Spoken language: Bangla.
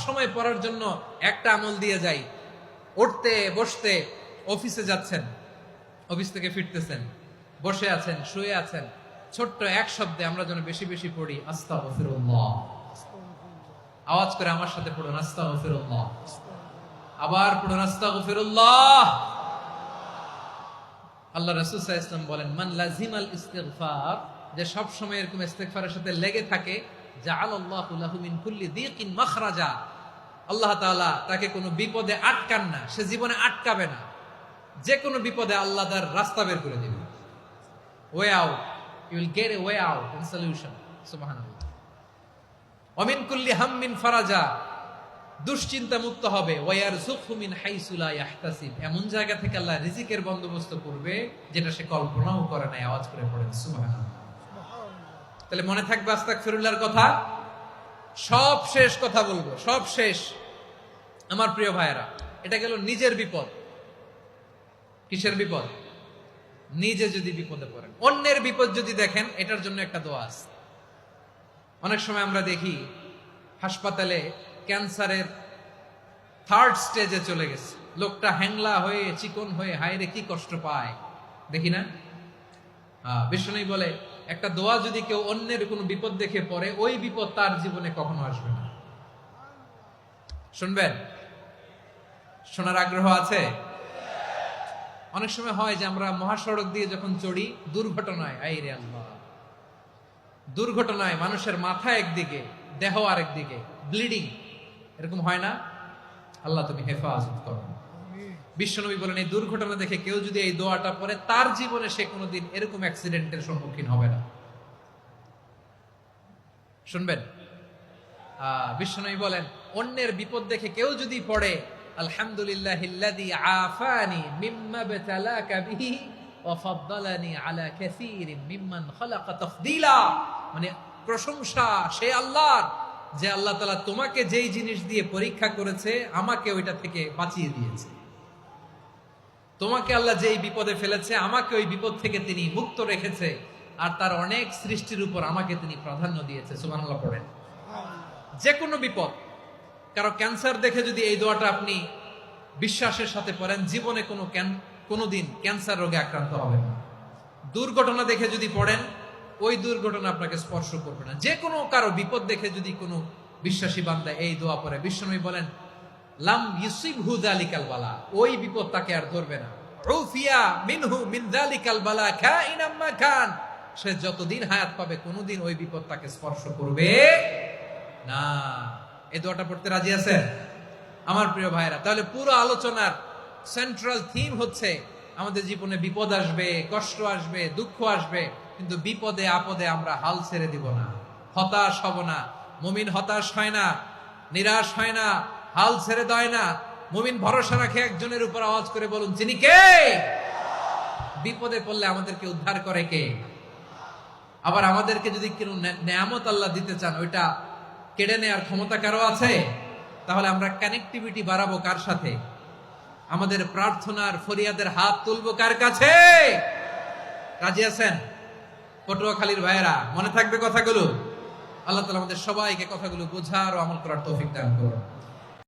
সময় পড়ার জন্য একটা আমল দিয়ে যাই। উঠতে বসতে, অফিসে যাচ্ছেন, অফিস থেকে ফিরতেছেন, বসে আছেন, শুয়ে আছেন, ছোট্ট এক শব্দে আমরা যেন বেশি বেশি পড়ি আস্তাগফিরুল্লাহ। আওয়াজ করে আমার সাথে পড়ুন আস্তাগফিরুল্লাহ। আবার পড়ুন আস্তাগফিরুল্লাহ। আল্লাহ রাসূল সাল্লাল্লাহু আলাইহি ওয়াসাল্লাম বলেন, মান লাজিমাল ইস্তিগফার, যে সব সময় এরকম ইস্তিগফারের সাথে লেগে থাকে, জাআলাল্লাহু লাহু মিন কুল্লি যিকিন মাখরাজা, আল্লাহ তাআলা তাকে কোনো বিপদে আটকান না, সে জীবনে আটকাবে না। যে কোনো বিপদে আল্লাহ তার রাস্তা বের করে দিবে। Way out, you will get a way out and solution. সুবহানাল্লাহ। ওয়া মিন কুল্লি হাম্মিন ফারাজা, দুশ্চিন্তা মুক্ত হবে। ওয়ায়ারযুকহু মিন হাইসু লা ইয়াহতাসিব, এমন জায়গা থেকে আল্লাহ রিজিকের বন্দোবস্ত করবে যেটা সে কল্পনাও করে নাই। আওয়াজ করে পড়েন সুবহানাল্লাহ। তাহলে মনে থাকবে আস্তাগফিরুল্লাহর কথা। সব শেষ কথা বলবো, সব শেষ আমার প্রিয় ভাইয়েরা। এটা গেল নিজের বিপদ। কিসের বিপদ? নিজে যদি বিপদে পড়েন। অন্যের বিপদ যদি দেখেন, এটার জন্য একটা দোয়া আছে। অনেক সময় আমরা দেখি হাসপাতালে ক্যান্সারের 3rd স্টেজে চলে গেছে, লোকটা হ্যাংলা হয়ে চিকন হয়ে হায়রে কি কষ্ট পায়, দেখি না? বিষ্ণু বলে একটা দোয়া যদি কেউ অন্যের কোনো বিপদ দেখে পড়ে, ওই বিপদ তার জীবনে কখনো আসবে না। শুনবেন? শোনার আগ্রহ আছে? অনেক সময় হয় যে আমরা মহাসড়ক দিয়ে যখন চড়ি, দুর্ঘটনায়, আইরে আল্লাহ, দুর্ঘটনায় মানুষের মাথা একদিকে, দেহ আরেকদিকে, ব্লিডিং, এরকম হয় না? আল্লাহ তুমি হেফাজত করো। বিশ্বনবী বলেন, এই দুর্ঘটনা দেখে কেউ যদি এই দোয়াটা পড়ে, তার জীবনে সে কোনোদিন এরকম অ্যাক্সিডেন্টের সম্মুখীন হবে না। শুনবেন? বিশ্বনবী বলেন, অন্যের বিপদ দেখে কেউ যদি পড়ে, আলহামদুলিল্লাহিল্লাযী আফানি মিম্মা বাতালাকা বিহি ওয়া ফাদ্দালানি আলা কাসীরিন মিম্মান খালাকা তাফদীলা, মানে প্রশংসা সে আল্লাহর, যে আল্লাহ তাআলা তোমাকে যেই জিনিস দিয়ে পরীক্ষা করেছে, আমাকে ওইটা থেকে বাঁচিয়ে দিয়েছে। তোমাকে আল্লাহ যেই বিপদে ফেলেছে, আমাকে ওই বিপদ থেকে তিনি মুক্ত রেখেছে, আর তার অনেক সৃষ্টির উপর আমাকে তিনি প্রাধান্য দিয়েছে। সুবহানাল্লাহ পড়েন। যে কোনো বিপদ, কারো ক্যান্সার দেখে যদি এই দোয়াটা আপনি বিশ্বাসের সাথে পড়েন, জীবনে কোনোদিন ক্যান্সার রোগে আক্রান্ত হবেন না। দুর্ঘটনা দেখে যদি পড়েন, ওই দুর্ঘটনা আপনাকে স্পর্শ করবে না। যে কোনো কারো বিপদ দেখে যদি কোনো বিশ্বাসী বান্দা এই দোয়া পড়ে, বিশ্বনবী বলেন, লাম ইউসিবহু যালিকাল বালা, ওই বিপদ তাকে আর ধরবে না। উফিয়া মিনহু মিন যালিকাল বালা কাইনাম মা কান, সে যতদিন হায়াত পাবে কোনোদিন ওই বিপদ তাকে স্পর্শ করবে না। এই দোয়াটা পড়তে রাজি আছেন আমার প্রিয় ভাইরা? তাহলে পুরো আলোচনার সেন্ট্রাল থিম হচ্ছে, আমাদের জীবনে বিপদ আসবে, কষ্ট আসবে, দুঃখ আসবে, কিন্তু বিপদে আপদে আমরা হাল ছেড়ে দিব না, হতাশ হব না। মুমিন হতাশ হয় না, নিরাশ হয় না, হাল ছেড়ে দেয় না। মুমিন ভরসা রাখে একজনের উপর। আওয়াজ করে বলুন, যিনি কে? বিপদে পড়লে আমাদেরকে উদ্ধার করে কে? আবার আমাদেরকে যদি কোনো নেয়ামত আল্লাহ দিতে চান, ওইটা কেড়ে নেওয়ার ক্ষমতা কারো আছে? তাহলে আমরা কানেক্টিভিটি বাড়াবো কার সাথে? আমাদের প্রার্থনার ফরিয়াদের হাত তুলবো কার কাছে? রাজি আছেন পটুয়াখালীর ভাইয়েরা? মনে থাকবে কথাগুলো। আল্লাহ তাআলা আমাদের সবাইকে কথাগুলো বোঝার ও আমল করার তৌফিক দান করুন।